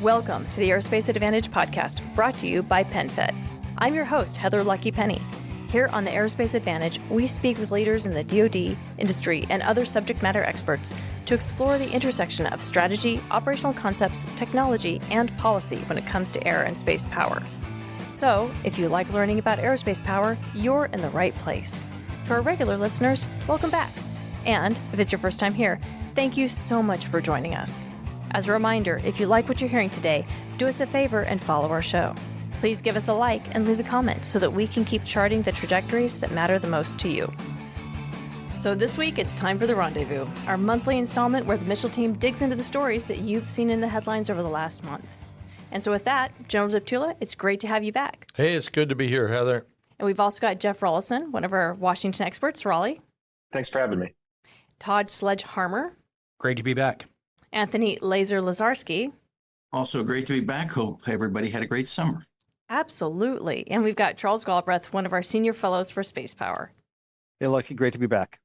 Welcome to the Aerospace Advantage podcast, brought to you by PenFed. I'm your host, Heather Lucky Penney. Here on the Aerospace Advantage, we speak with leaders in the DoD, industry, and other subject matter experts to explore the intersection of strategy, operational concepts, technology, and policy when it comes to air and space power. So, if you like learning about aerospace power, you're in the right place. For our regular listeners, welcome back. And if it's your first time here, thank you so much for joining us. As a reminder, if you like what you're hearing today, do us a favor and follow our show. Please give us a like and leave a comment so that we can keep charting the trajectories that matter the most to you. So this week, it's time for the Rendezvous, our monthly installment where the Mitchell team digs into the stories that you've seen in the headlines over the last month. And so with that, General Zeptula, it's great to have you back. Hey, it's good to be here, Heather. And we've also got Jeff Rollison, one of our Washington experts. Raleigh. Thanks for having me. Todd Sledge-Harmer. Great to be back. Anthony Laser-Lazarski. Also great to be back. Hope everybody had a great summer. Absolutely. And we've got Charles Galbraith, one of our senior fellows for Spacepower. Hey, Lucky, great to be back.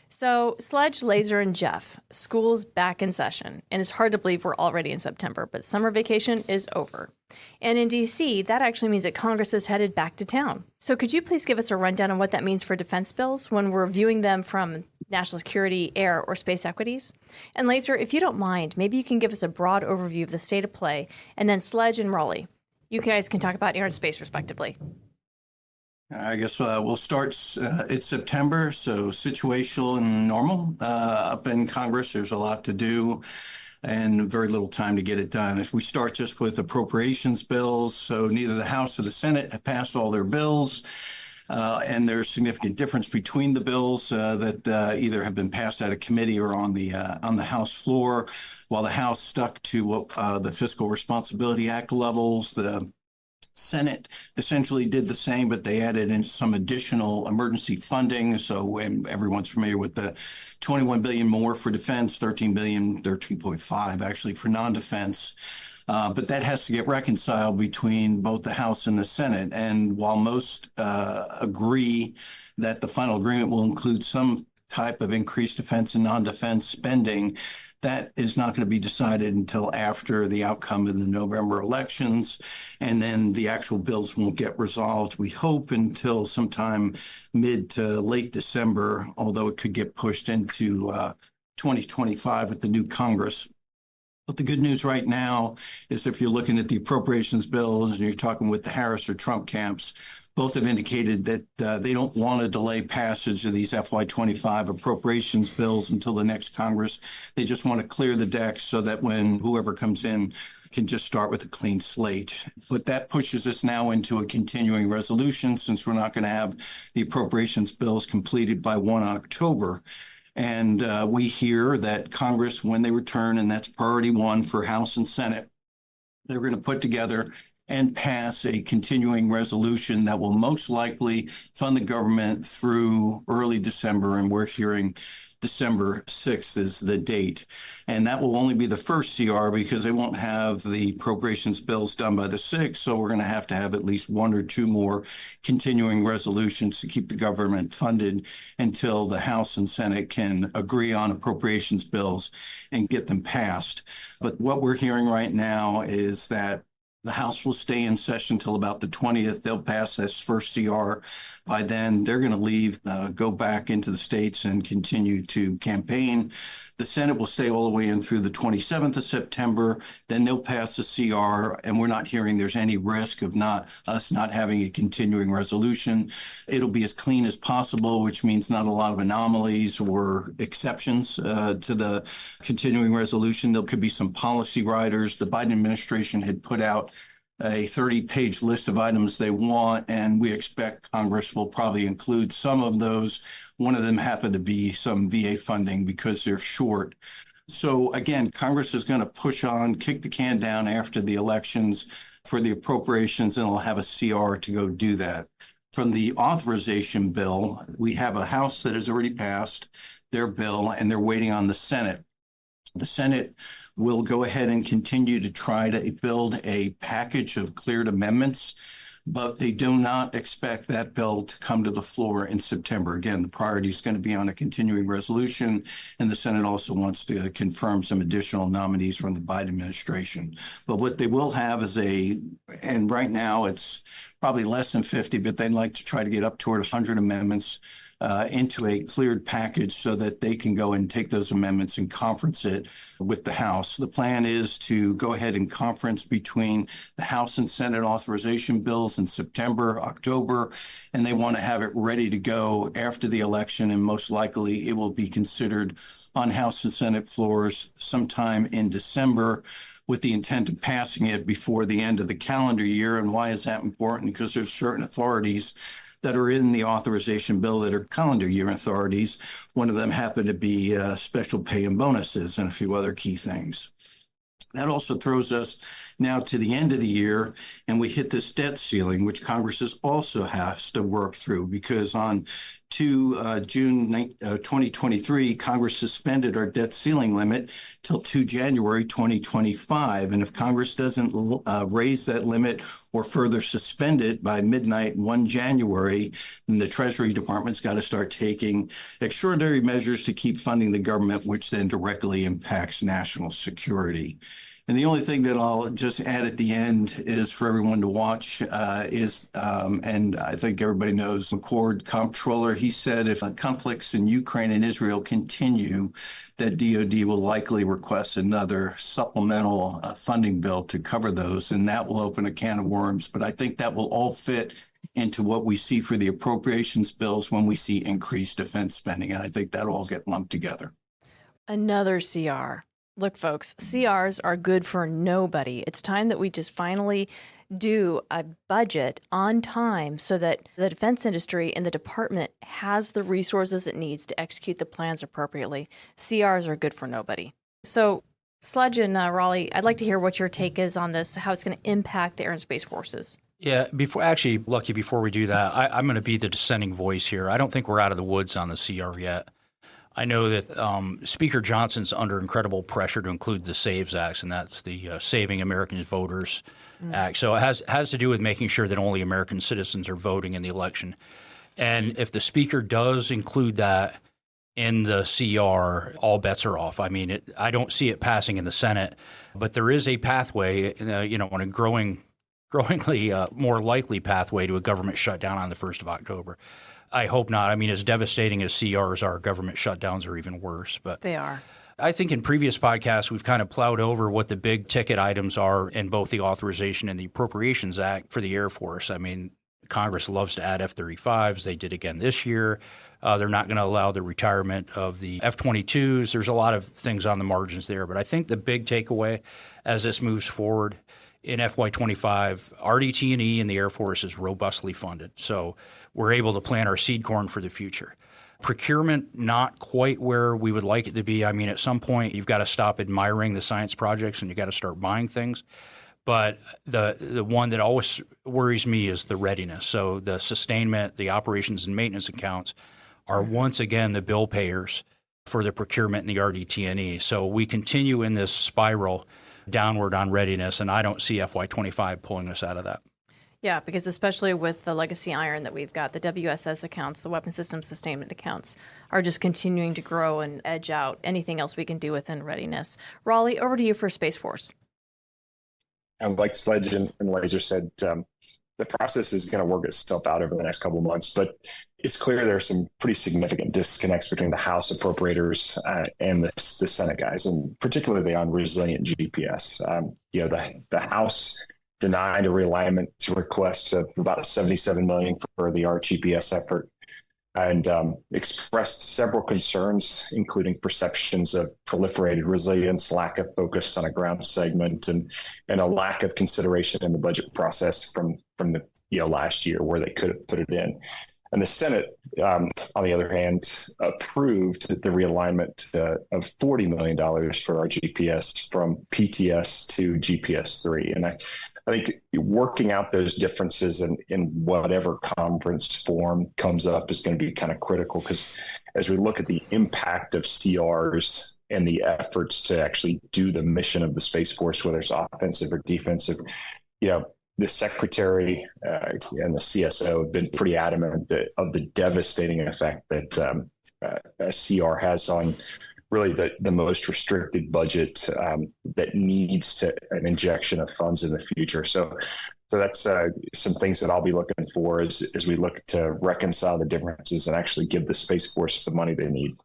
So Sledge, Laser, and Jeff, school's back in session. And it's hard to believe we're already in September, but summer vacation is over. And in D.C., that actually means that Congress is headed back to town. So could you please give us a rundown on what that means for defense bills when we're viewing them from national security, air, or space equities? And Laser, if you don't mind, maybe you can give us a broad overview of the state of play, and then Sledge and Raleigh, you guys can talk about air and space respectively. I guess we'll start. It's September, so situational and normal. Up in Congress, there's a lot to do and very little time to get it done. If we start just with appropriations bills, so neither the House or the Senate have passed all their bills. And there's significant difference between the bills that either have been passed out of committee or on the House floor. While the House stuck to what the Fiscal Responsibility Act levels, the Senate essentially did the same, but they added in some additional emergency funding. So everyone's familiar with the $21 billion more for defense, $13 billion, 13.5 actually for non-defense. But that has to get reconciled between both the House and the Senate. And while most agree that the final agreement will include some type of increased defense and non-defense spending, that is not going to be decided until after the outcome of the November elections, and then the actual bills won't get resolved, we hope, until sometime mid to late December, although it could get pushed into 2025 with the new Congress. But the good news right now is if you're looking at the appropriations bills and you're talking with the Harris or Trump camps, both have indicated that they don't want to delay passage of these FY25 appropriations bills until the next Congress. They just want to clear the decks so that when whoever comes in can just start with a clean slate. But that pushes us now into a continuing resolution since we're not going to have the appropriations bills completed by 1 October. And we hear that Congress, when they return, and that's priority one for House and Senate, they're going to put together and pass a continuing resolution that will most likely fund the government through early December. And we're hearing December 6th is the date. And that will only be the first CR because they won't have the appropriations bills done by the 6th. So we're going to have at least one or two more continuing resolutions to keep the government funded until the House and Senate can agree on appropriations bills and get them passed. But what we're hearing right now is that the House will stay in session till about the 20th. They'll pass this first CR. By then, they're going to leave, go back into the states and continue to campaign. The Senate will stay all the way in through the 27th of September. Then they'll pass the CR, and we're not hearing there's any risk of us not having a continuing resolution. It'll be as clean as possible, which means not a lot of anomalies or exceptions to the continuing resolution. There could be some policy riders. The Biden administration had put out a 30-page list of items they want, and we expect Congress will probably include some of those. One of them happened to be some VA funding because they're short. So again, Congress is going to push on, kick the can down after the elections for the appropriations, and they'll have a CR to go do that. From the authorization bill, we have a House that has already passed their bill, and they're waiting on the Senate. The Senate will go ahead and continue to try to build a package of cleared amendments but they do not expect that bill to come to the floor in September. Again, the priority is going to be on a continuing resolution, and the Senate also wants to confirm some additional nominees from the Biden administration. But what they will have is and right now it's probably less than 50, but they'd like to try to get up toward 100 amendments into a cleared package so that they can go and take those amendments and conference it with the House. The plan is to go ahead and conference between the House and Senate authorization bills in September, October, and they want to have it ready to go after the election, and most likely it will be considered on House and Senate floors sometime in December, with the intent of passing it before the end of the calendar year. And why is that important? Because there's certain authorities that are in the authorization bill that are calendar year authorities. One of them happened to be special pay and bonuses and a few other key things. That also throws us now to the end of the year, and we hit this debt ceiling, which Congress also has to work through, because on June 2023, Congress suspended our debt ceiling limit till January 2025. And if Congress doesn't raise that limit or further suspend it by midnight 1 January, then the Treasury Department's got to start taking extraordinary measures to keep funding the government, which then directly impacts national security. And the only thing that I'll just add at the end is for everyone to watch and I think everybody knows McCord, comptroller, he said if conflicts in Ukraine and Israel continue, that DOD will likely request another supplemental funding bill to cover those, and that will open a can of worms. But I think that will all fit into what we see for the appropriations bills when we see increased defense spending, and I think that'll all get lumped together. Another CR. Look, folks, CRs are good for nobody. It's time that we just finally do a budget on time so that the defense industry and the department has the resources it needs to execute the plans appropriately. CRs are good for nobody. So, Sledge and Raleigh, I'd like to hear what your take is on this, how it's going to impact the Air and Space Forces. Yeah, before we do that, I'm going to be the dissenting voice here. I don't think we're out of the woods on the CR yet. I know that Speaker Johnson's under incredible pressure to include the SAVES Act, and that's the Saving American Voters Act. So it has to do with making sure that only American citizens are voting in the election. And if the Speaker does include that in the CR, all bets are off. I mean, I don't see it passing in the Senate, but there is a pathway, on a growingly more likely pathway to a government shutdown on the 1st of October. I hope not. I mean, as devastating as CRs are, government shutdowns are even worse. But they are. I think in previous podcasts, we've kind of plowed over what the big ticket items are in both the Authorization and the Appropriations Act for the Air Force. I mean, Congress loves to add F-35s. They did again this year. They're not going to allow the retirement of the F-22s. There's a lot of things on the margins there. But I think the big takeaway as this moves forward in FY25, RDT&E in the Air Force is robustly funded. So we're able to plant our seed corn for the future. Procurement, not quite where we would like it to be. I mean, at some point, you've got to stop admiring the science projects and you've got to start buying things. But the one that always worries me is the readiness. So the sustainment, the operations and maintenance accounts are once again the bill payers for the procurement and the RDT&E. So we continue in this spiral downward on readiness, and I don't see FY25 pulling us out of that. Yeah, because especially with the legacy iron that we've got, the WSS accounts, the weapon system sustainment accounts, are just continuing to grow and edge out anything else we can do within readiness. Raleigh, over to you for Space Force. Like Sledge and Laser said, the process is going to work itself out over the next couple of months, but it's clear there are some pretty significant disconnects between the House appropriators and the Senate guys, and particularly on resilient GPS. The House denied a realignment request of about $77 million for the RGPS effort, and expressed several concerns, including perceptions of proliferated resilience, lack of focus on a ground segment, and a lack of consideration in the budget process from the last year where they could have put it in. And the Senate, on the other hand, approved the realignment of $40 million for our GPS from PTS to GPS-3. And I think working out those differences in whatever conference form comes up is going to be kind of critical, because as we look at the impact of CRs and the efforts to actually do the mission of the Space Force, whether it's offensive or defensive, the secretary and the CSO have been pretty adamant of the devastating effect that CR has on really the most restricted budget that needs an injection of funds in the future. So that's some things that I'll be looking for as we look to reconcile the differences and actually give the Space Force the money they need.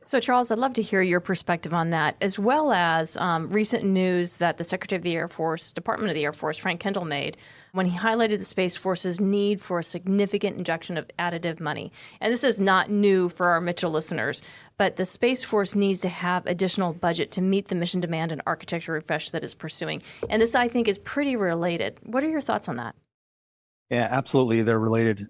So, Charles, I'd love to hear your perspective on that, as well as recent news that the Secretary of the Air Force, Department of the Air Force, Frank Kendall, made when he highlighted the Space Force's need for a significant injection of additive money. And this is not new for our Mitchell listeners, but the Space Force needs to have additional budget to meet the mission demand and architecture refresh that it's pursuing. And this, I think, is pretty related. What are your thoughts on that? Yeah, absolutely. They're related.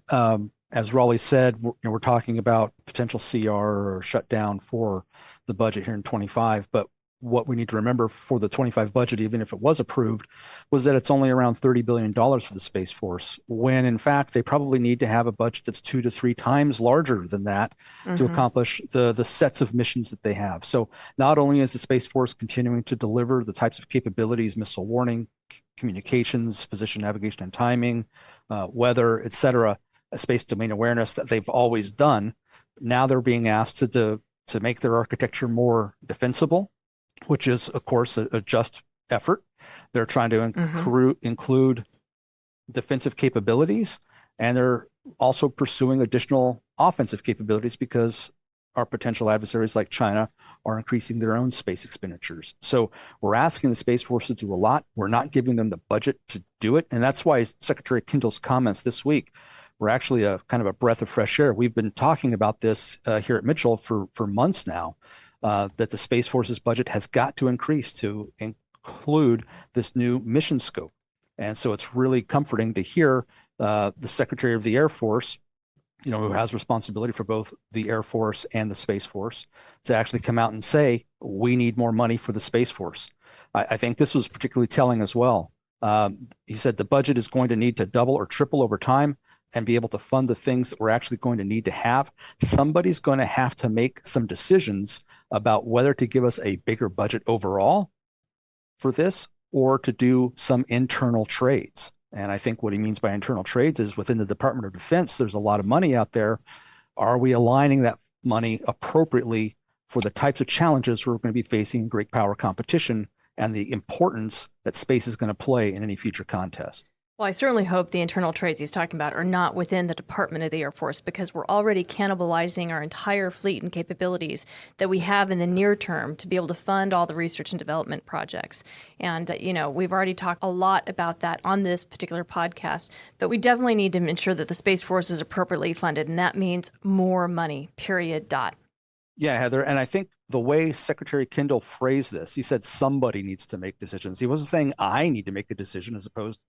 As Raleigh said, we're talking about potential CR or shutdown for the budget here in 25. But what we need to remember for the 25 budget, even if it was approved, was that it's only around $30 billion for the Space Force, when in fact they probably need to have a budget that's 2 to 3 times larger than that to accomplish the sets of missions that they have. So not only is the Space Force continuing to deliver the types of capabilities, missile warning, communications, position, navigation, and timing, weather, et cetera, space domain awareness that they've always done, now they're being asked to make their architecture more defensible, which is, of course, a just effort. They're trying to include defensive capabilities, and they're also pursuing additional offensive capabilities because our potential adversaries like China are increasing their own space expenditures. So we're asking the Space Force to do a lot. We're not giving them the budget to do it. And that's why Secretary Kendall's comments this week were actually a kind of a breath of fresh air. We've been talking about this here at Mitchell for months now, that the Space Force's budget has got to increase to include this new mission scope. And so it's really comforting to hear the Secretary of the Air Force, who has responsibility for both the Air Force and the Space Force, to actually come out and say, we need more money for the Space Force. I think this was particularly telling as well. He said the budget is going to need to double or triple over time and be able to fund the things that we're actually going to need to have. Somebody's going to have to make some decisions about whether to give us a bigger budget overall for this or to do some internal trades. And I think what he means by internal trades is within the Department of Defense, there's a lot of money out there. Are we aligning that money appropriately for the types of challenges we're going to be facing in great power competition and the importance that space is going to play in any future contest? Well, I certainly hope the internal trades he's talking about are not within the Department of the Air Force, because we're already cannibalizing our entire fleet and capabilities that we have in the near term to be able to fund all the research and development projects. And, we've already talked a lot about that on this particular podcast, but we definitely need to ensure that the Space Force is appropriately funded, and that means more money, period, dot. Yeah, Heather. And I think the way Secretary Kendall phrased this, he said somebody needs to make decisions. He wasn't saying I need to make a decision as opposed,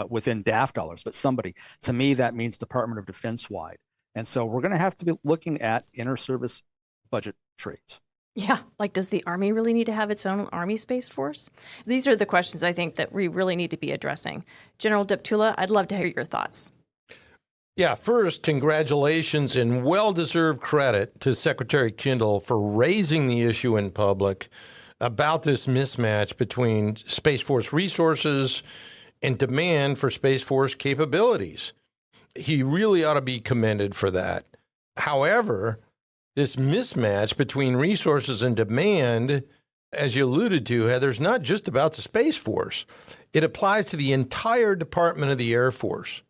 within DAF dollars, but somebody. To me, that means Department of Defense wide. And so we're going to have to be looking at inter-service budget trades. Yeah, like does the Army really need to have its own Army Space Force? These are the questions I think that we really need to be addressing. General Deptula, I'd love to hear your thoughts. Yeah, first, congratulations and well-deserved credit to Secretary Kendall for raising the issue in public about this mismatch between Space Force resources and demand for Space Force capabilities. He really ought to be commended for that. However, this mismatch between resources and demand, as you alluded to, Heather, is not just about the Space Force. It applies to the entire Department of the Air Force.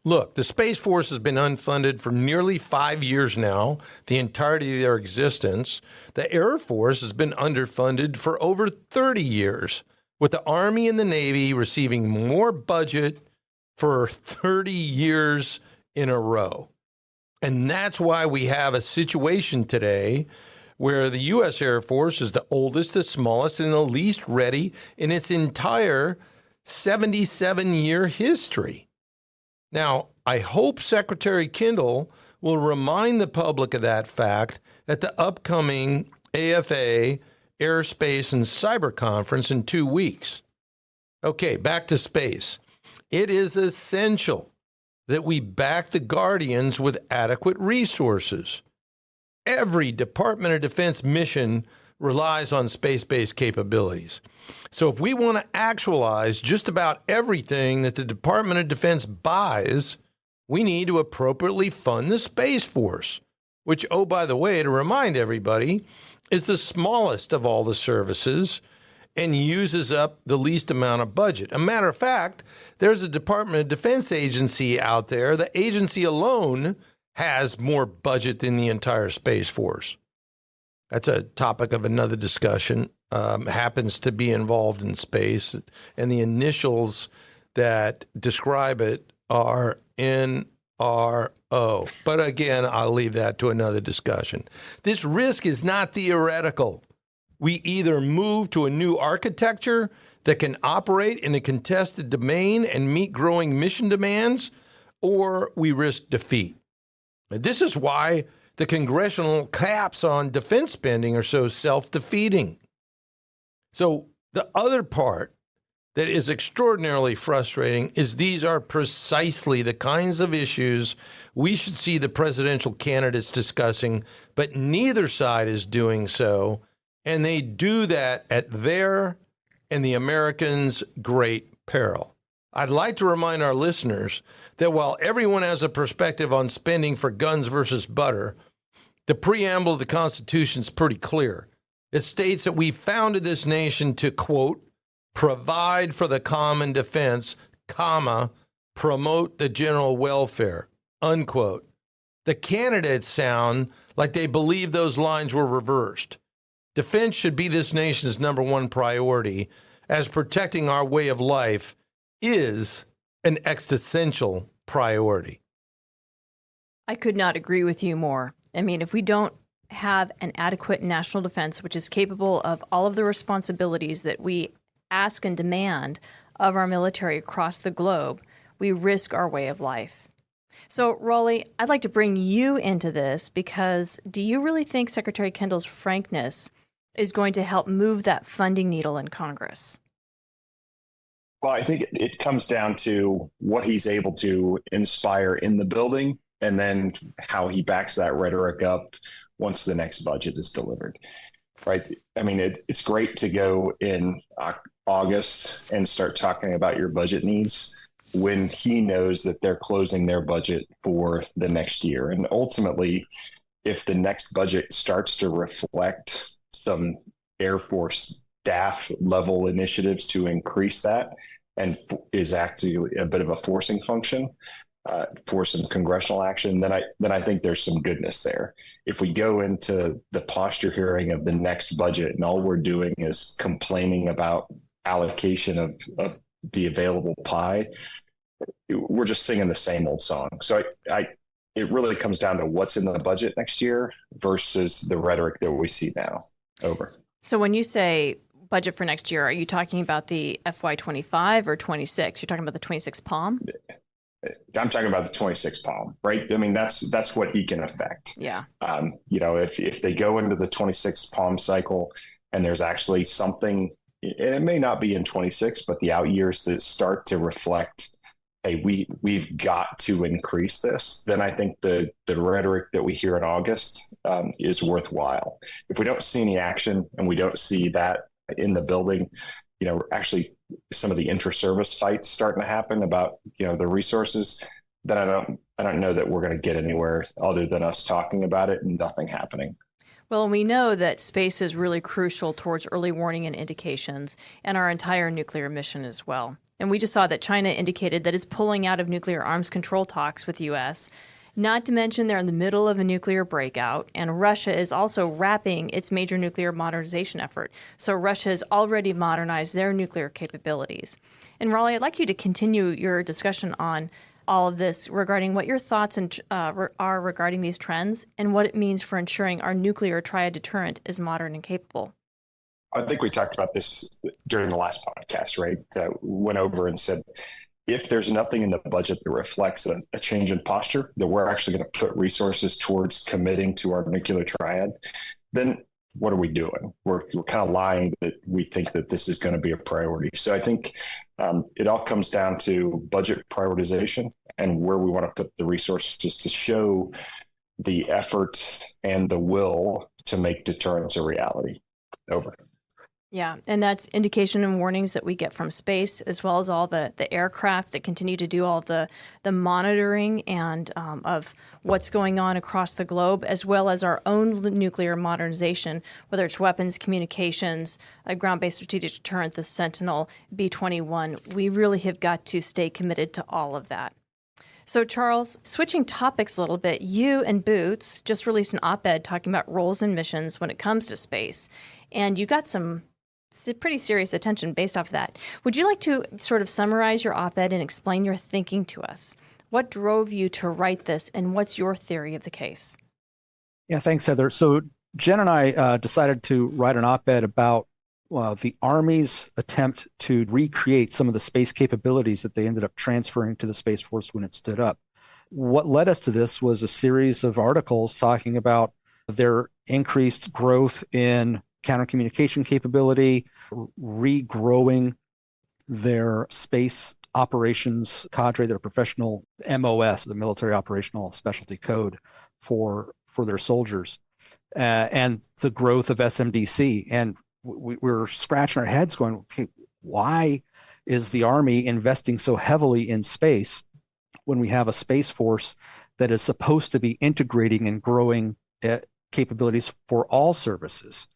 Look, the Space Force has been unfunded for nearly 5 years now, the entirety of their existence. The Air Force has been underfunded for over 30 years, with the Army and the Navy receiving more budget for 30 years in a row. And that's why we have a situation today where the U.S. Air Force is the oldest, the smallest, and the least ready in its entire 77-year history. Now, I hope Secretary Kendall will remind the public of that fact at the upcoming AFA Aerospace and Cyber Conference in 2 weeks. Okay, back to space. It is essential that we back the Guardians with adequate resources. Every Department of Defense mission relies on space-based capabilities. So if we want to actualize just about everything that the Department of Defense buys, we need to appropriately fund the Space Force, which, oh, by the way, to remind everybody, is the smallest of all the services and uses up the least amount of budget. A matter of fact, there's a Department of Defense agency out there. The agency alone has more budget than the entire Space Force. That's a topic of another discussion. Happens to be involved in space, and the initials that describe it are NRO. But again, I'll leave that to another discussion. This risk is not theoretical. We either move to a new architecture that can operate in a contested domain and meet growing mission demands, or we risk defeat. And this is why the congressional caps on defense spending are so self-defeating. So the other part that is extraordinarily frustrating is these are precisely the kinds of issues we should see the presidential candidates discussing, but neither side is doing so, and they do that at their and the Americans' great peril. I'd like to remind our listeners that while everyone has a perspective on spending for guns versus butter, the preamble of the Constitution is pretty clear. It states that we founded this nation to, quote, provide for the common defense, comma, promote the general welfare, unquote. The candidates sound like they believe those lines were reversed. Defense should be this nation's number one priority, as protecting our way of life is an existential priority. I could not agree with you more. I mean, if we don't have an adequate national defense, which is capable of all of the responsibilities that we ask and demand of our military across the globe, we risk our way of life. So, Raleigh, I'd like to bring you into this because do you really think Secretary Kendall's frankness is going to help move that funding needle in Congress? Well, I think it comes down to what he's able to inspire in the building and then how he backs that rhetoric up once the next budget is delivered, right? I mean, it's great to go in August and start talking about your budget needs when he knows that they're closing their budget for the next year. And ultimately, if the next budget starts to reflect some Air Force staff level initiatives to increase that and is actually a bit of a forcing function for some congressional action, then I think there's some goodness there. If we go into the posture hearing of the next budget and all we're doing is complaining about allocation of the available pie, we're just singing the same old song. So it really comes down to what's in the budget next year versus the rhetoric that we see now. Over. So when you say budget for next year, are you talking about the FY25 or 26? You're talking about the 26 POM? I'm talking about the 26 POM, right? I mean, that's what he can affect. Yeah. If they go into the 26 POM cycle and there's actually something, and it may not be in 26, but the out years that start to reflect, hey, we've got to increase this, then I think the rhetoric that we hear in August is worthwhile. If we don't see any action and we don't see that in the building, actually some of the inter-service fights starting to happen about, the resources, then I don't know that we're going to get anywhere other than us talking about it and nothing happening. Well, we know that space is really crucial towards early warning and indications and our entire nuclear mission as well. And we just saw that China indicated that it's pulling out of nuclear arms control talks with the U.S., not to mention they're in the middle of a nuclear breakout, and Russia is also wrapping its major nuclear modernization effort. So Russia has already modernized their nuclear capabilities. And Raleigh, I'd like you to continue your discussion on all of this regarding what your thoughts are regarding these trends and what it means for ensuring our nuclear triad deterrent is modern and capable. I think we talked about this during the last podcast, right? Went over and said, if there's nothing in the budget that reflects a change in posture, that we're actually going to put resources towards committing to our nuclear triad, then what are we doing? We're kind of lying that we think that this is going to be a priority. So I think it all comes down to budget prioritization and where we want to put the resources to show the effort and the will to make deterrence a reality. over. Yeah, and that's indication and warnings that we get from space, as well as all the aircraft that continue to do all the monitoring and of what's going on across the globe, as well as our own nuclear modernization, whether it's weapons, communications, a ground-based strategic deterrent, the Sentinel, B-21. We really have got to stay committed to all of that. So, Charles, switching topics a little bit, you and Boots just released an op-ed talking about roles and missions when it comes to space, and you got some pretty serious attention based off of that. Would you like to sort of summarize your op-ed and explain your thinking to us? What drove you to write this, and what's your theory of the case? Yeah, thanks, Heather. So Jen and I decided to write an op-ed about the Army's attempt to recreate some of the space capabilities that they ended up transferring to the Space Force when it stood up. What led us to this was a series of articles talking about their increased growth in counter-communication capability, regrowing their space operations cadre, their professional MOS, the military operational specialty code for their soldiers, and the growth of SMDC. And we're scratching our heads going, okay, why is the Army investing so heavily in space when we have a Space Force that is supposed to be integrating and growing capabilities for all services?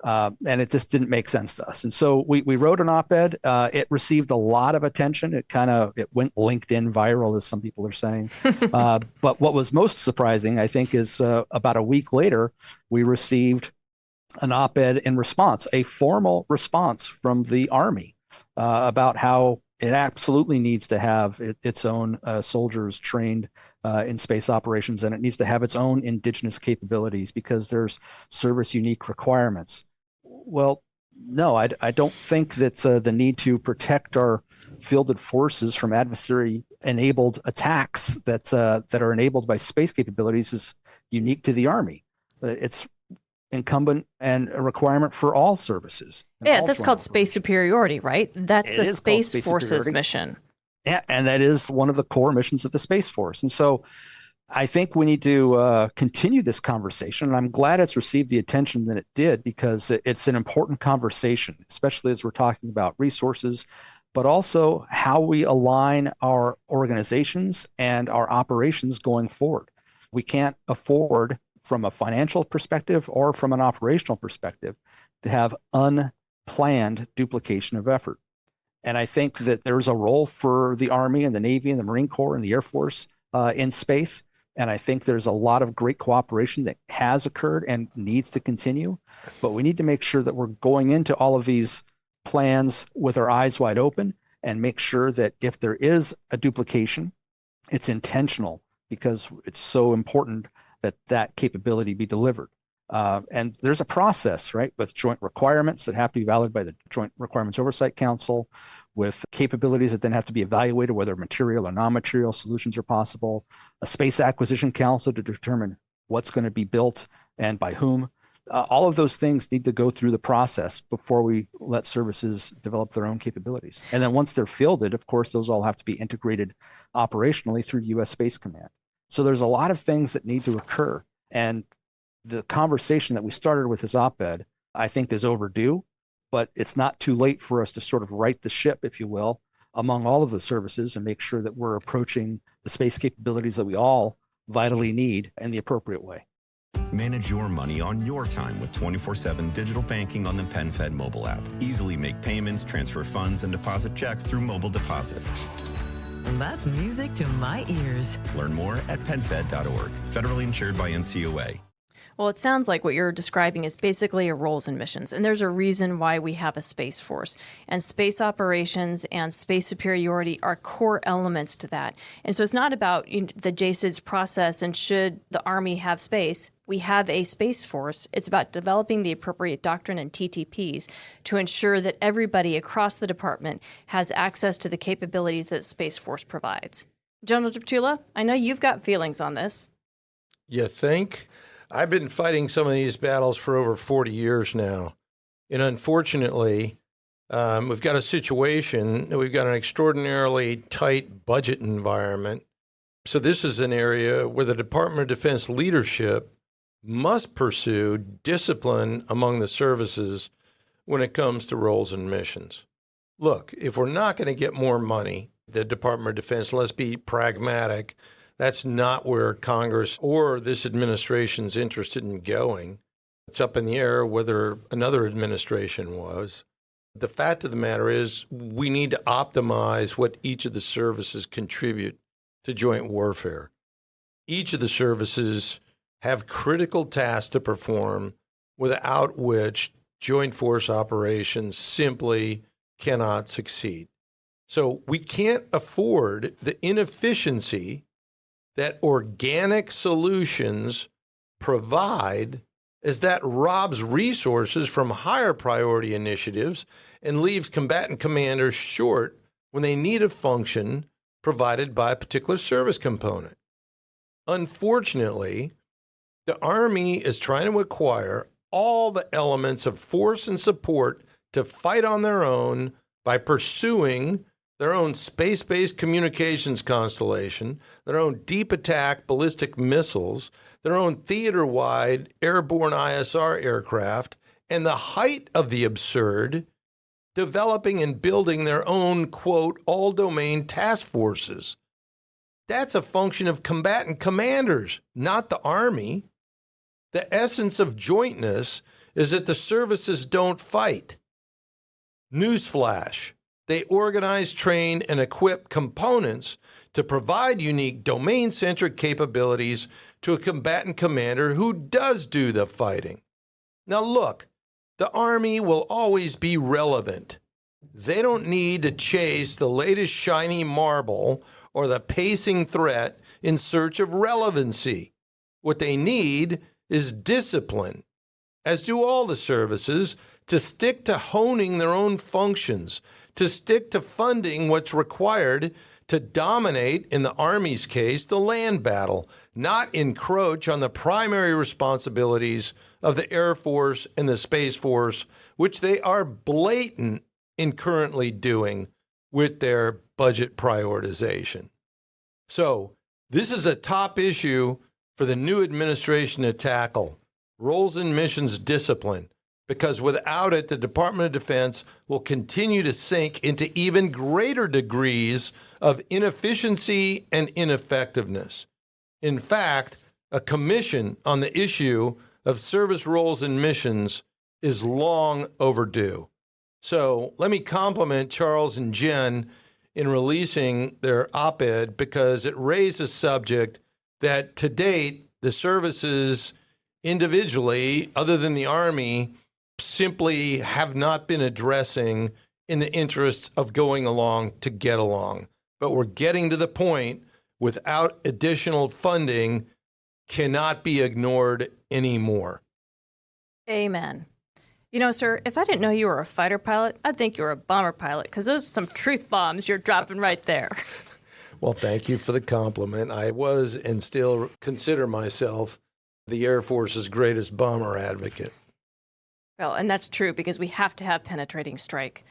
And it just didn't make sense to us. And so we wrote an op-ed. It received a lot of attention. It went LinkedIn viral, as some people are saying. But what was most surprising, I think, is about a week later, we received an op-ed in response, a formal response from the Army about how it absolutely needs to have its own soldiers trained in space operations, and it needs to have its own indigenous capabilities because there's service unique requirements. Well, no, I don't think that the need to protect our fielded forces from adversary-enabled attacks that are enabled by space capabilities is unique to the Army. It's incumbent and a requirement for all services. Yeah, that's called space superiority, right? That's the Space Force's mission. Yeah, and that is one of the core missions of the Space Force. And so I think we need to continue this conversation. And I'm glad it's received the attention that it did, because it's an important conversation, especially as we're talking about resources, but also how we align our organizations and our operations going forward. We can't afford, from a financial perspective or from an operational perspective, to have unplanned duplication of effort. And I think that there's a role for the Army and the Navy and the Marine Corps and the Air Force in space. And I think there's a lot of great cooperation that has occurred and needs to continue. But we need to make sure that we're going into all of these plans with our eyes wide open and make sure that if there is a duplication, it's intentional, because it's so important that capability be delivered. And there's a process, right, with joint requirements that have to be validated by the Joint Requirements Oversight Council, with capabilities that then have to be evaluated, whether material or non-material solutions are possible, a Space Acquisition Council to determine what's going to be built and by whom. All of those things need to go through the process before we let services develop their own capabilities. And then once they're fielded, of course, those all have to be integrated operationally through U.S. Space Command. So there's a lot of things that need to occur. And the conversation that we started with this op-ed, I think, is overdue, but it's not too late for us to sort of right the ship, if you will, among all of the services and make sure that we're approaching the space capabilities that we all vitally need in the appropriate way. Manage your money on your time with 24/7 digital banking on the PenFed mobile app. Easily make payments, transfer funds, and deposit checks through mobile deposit. That's music to my ears. Learn more at penfed.org. Federally insured by NCOA. Well, it sounds like what you're describing is basically a roles and missions. And there's a reason why we have a Space Force. And space operations and space superiority are core elements to that. And so it's not about the JSIDS process and should the Army have space. We have a Space Force. It's about developing the appropriate doctrine and TTPs to ensure that everybody across the department has access to the capabilities that Space Force provides. General Deptula, I know you've got feelings on this. You think? I've been fighting some of these battles for over 40 years now. And unfortunately, we've got a situation, we've got an extraordinarily tight budget environment. So this is an area where the Department of Defense leadership must pursue discipline among the services when it comes to roles and missions. Look, if we're not going to get more money, the Department of Defense, let's be pragmatic. That's not where Congress or this administration's interested in going. It's up in the air whether another administration was. The fact of the matter is we need to optimize what each of the services contribute to joint warfare. Each of the services have critical tasks to perform without which joint force operations simply cannot succeed. So we can't afford the inefficiency that organic solutions provide, as that robs resources from higher priority initiatives and leaves combatant commanders short when they need a function provided by a particular service component. Unfortunately, the Army is trying to acquire all the elements of force and support to fight on their own by pursuing their own space-based communications constellation, their own deep attack ballistic missiles, their own theater-wide airborne ISR aircraft, and the height of the absurd, developing and building their own, quote, all-domain task forces. That's a function of combatant commanders, not the Army. The essence of jointness is that the services don't fight. Newsflash. They organize, train, and equip components to provide unique domain-centric capabilities to a combatant commander who does do the fighting. Now look, the Army will always be relevant. They don't need to chase the latest shiny marble or the pacing threat in search of relevancy. What they need is discipline, as do all the services, to stick to honing their own functions, to stick to funding what's required to dominate, in the Army's case, the land battle, not encroach on the primary responsibilities of the Air Force and the Space Force, which they are blatant in currently doing with their budget prioritization. So this is a top issue for the new administration to tackle, roles and missions discipline, because without it, the Department of Defense will continue to sink into even greater degrees of inefficiency and ineffectiveness. In fact, a commission on the issue of service roles and missions is long overdue. So let me compliment Charles and Jen in releasing their op-ed because it raised a subject that to date, the services individually, other than the Army, simply have not been addressing in the interest of going along to get along. But we're getting to the point without additional funding cannot be ignored anymore. Amen. You know, sir, if I didn't know you were a fighter pilot, I'd think you were a bomber pilot, because those are some truth bombs you're dropping right there. Well, thank you for the compliment. I was and still consider myself the Air Force's greatest bomber advocate. Well, and that's true because we have to have penetrating strike.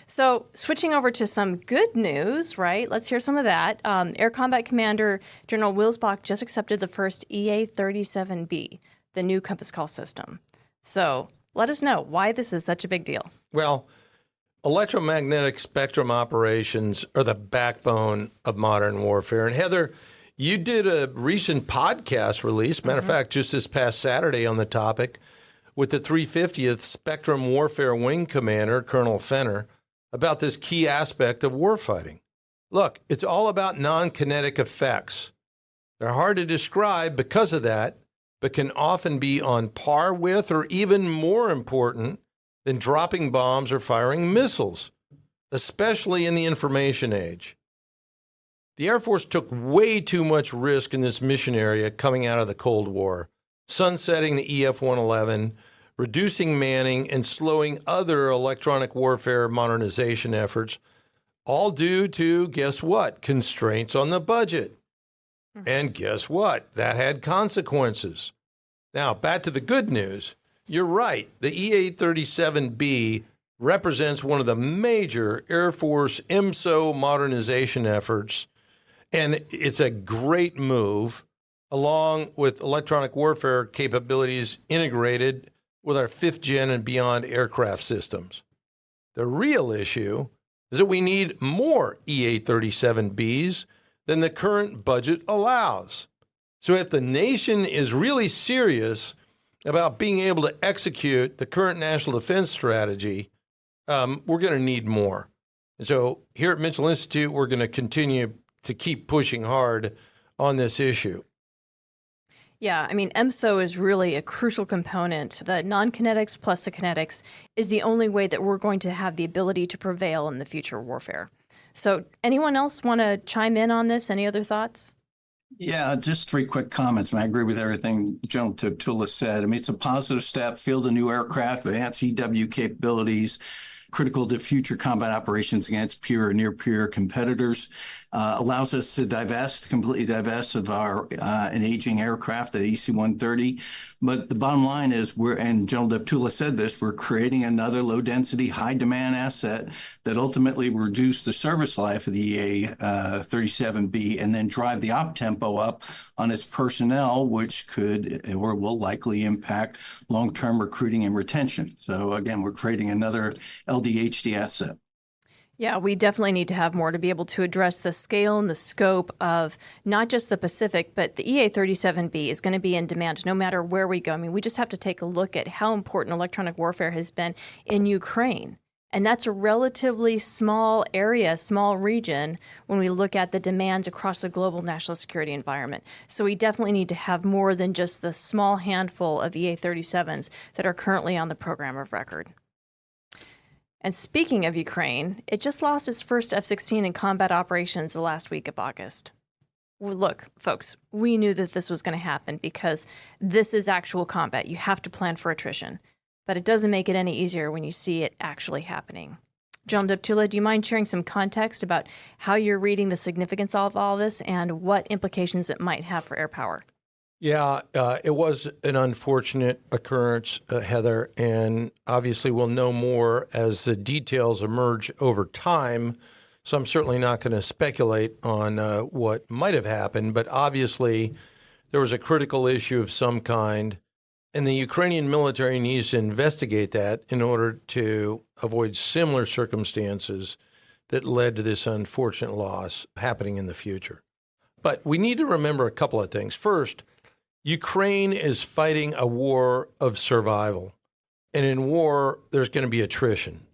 So switching over to some good news, right? Let's hear some of that. Air Combat Commander General Wilsbach just accepted the first EA-37B, the new Compass Call system. So let us know why this is such a big deal. Well, electromagnetic spectrum operations are the backbone of modern warfare. And Heather, you did a recent podcast release, matter of fact, just this past Saturday on the topic, with the 350th Spectrum Warfare Wing Commander, Colonel Fenner, about this key aspect of warfighting. Look, it's all about non-kinetic effects. They're hard to describe because of that, but can often be on par with or even more important than dropping bombs or firing missiles, especially in the information age. The Air Force took way too much risk in this mission area coming out of the Cold War, sunsetting the EF-111, reducing manning, and slowing other electronic warfare modernization efforts, all due to, guess what, constraints on the budget. And guess what? That had consequences. Now, back to the good news. You're right. The EA-37B represents one of the major Air Force IMSO modernization efforts, and it's a great move. along with electronic warfare capabilities integrated with our 5th gen and beyond aircraft systems. The real issue is that we need more EA-37Bs than the current budget allows. So if the nation is really serious about being able to execute the current national defense strategy, we're going to need more. And so here at Mitchell Institute, we're going to continue to keep pushing hard on this issue. Yeah, I mean, EMSO is really a crucial component. The non-kinetics plus the kinetics is the only way that we're going to have the ability to prevail in the future warfare. So anyone else want to chime in on this? Any other thoughts? Yeah, just 3 quick comments. I agree with everything General Tula said. I mean, it's a positive step, field a new aircraft, advanced EW capabilities, critical to future combat operations against peer or near-peer competitors, allows us to completely divest of an aging aircraft, the EC-130. But the bottom line is and General Deptula said this, we're creating another low-density, high-demand asset that ultimately will reduce the service life of the EA-37B and then drive the op tempo up on its personnel, which could or will likely impact long-term recruiting and retention. So again, we're creating another LDHD asset. Yeah, we definitely need to have more to be able to address the scale and the scope of not just the Pacific, but the EA-37B is going to be in demand no matter where we go. I mean, we just have to take a look at how important electronic warfare has been in Ukraine. And that's a relatively small area, small region, when we look at the demands across the global national security environment. So we definitely need to have more than just the small handful of EA-37s that are currently on the program of record. And speaking of Ukraine, it just lost its first F-16 in combat operations the last week of August. Well, look, folks, we knew that this was going to happen because this is actual combat. You have to plan for attrition. But it doesn't make it any easier when you see it actually happening. John Deptula, do you mind sharing some context about how you're reading the significance of all this and what implications it might have for air power? Yeah, it was an unfortunate occurrence, Heather, and obviously we'll know more as the details emerge over time. So I'm certainly not going to speculate on what might have happened, but obviously there was a critical issue of some kind, and the Ukrainian military needs to investigate that in order to avoid similar circumstances that led to this unfortunate loss happening in the future. But we need to remember a couple of things. First, Ukraine is fighting a war of survival. And in war, there's going to be attrition.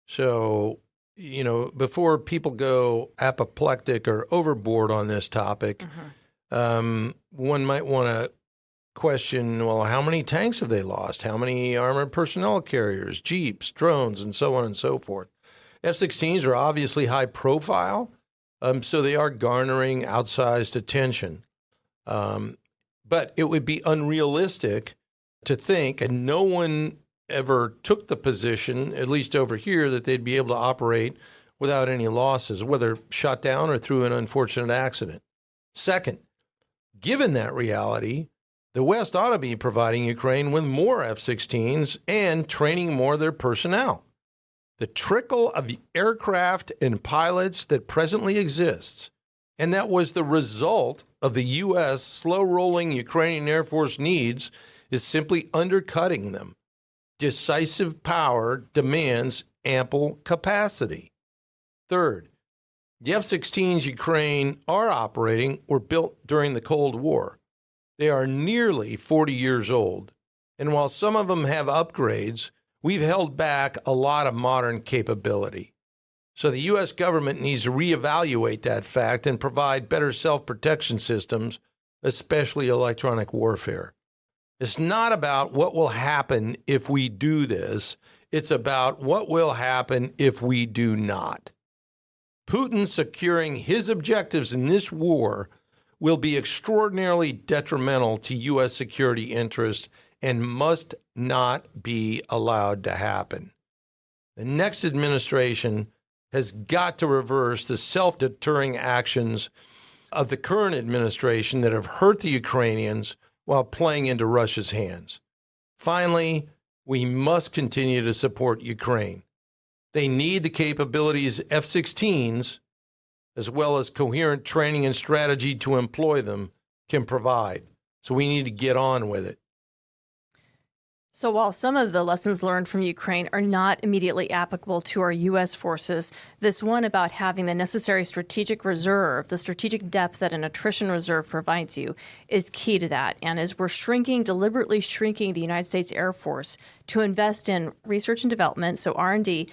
So, before people go apoplectic or overboard on this topic, one might want to question, well, how many tanks have they lost? How many armored personnel carriers, jeeps, drones, and so on and so forth? F-16s are obviously high profile, so they are garnering outsized attention. But it would be unrealistic to think, and no one ever took the position, at least over here, that they'd be able to operate without any losses, whether shot down or through an unfortunate accident. Second, given that reality, the West ought to be providing Ukraine with more F-16s and training more of their personnel. The trickle of aircraft and pilots that presently exists, and that was the result of the U.S. slow-rolling Ukrainian Air Force needs, is simply undercutting them. Decisive power demands ample capacity. Third, the F-16s Ukraine are operating were built during the Cold War. They are nearly 40 years old, and while some of them have upgrades, we've held back a lot of modern capability. So the U.S. government needs to reevaluate that fact and provide better self-protection systems, especially electronic warfare. It's not about what will happen if we do this. It's about what will happen if we do not. Putin securing his objectives in this war will be extraordinarily detrimental to U.S. security interests and must not be allowed to happen. The next administration has got to reverse the self-deterring actions of the current administration that have hurt the Ukrainians while playing into Russia's hands. Finally, we must continue to support Ukraine. They need the capabilities F-16s, as well as coherent training and strategy to employ them, can provide. So we need to get on with it. So while some of the lessons learned from Ukraine are not immediately applicable to our U.S. forces, this one about having the necessary strategic reserve, the strategic depth that an attrition reserve provides you, is key to that. And as we're deliberately shrinking the United States Air Force to invest in research and development, so R&D,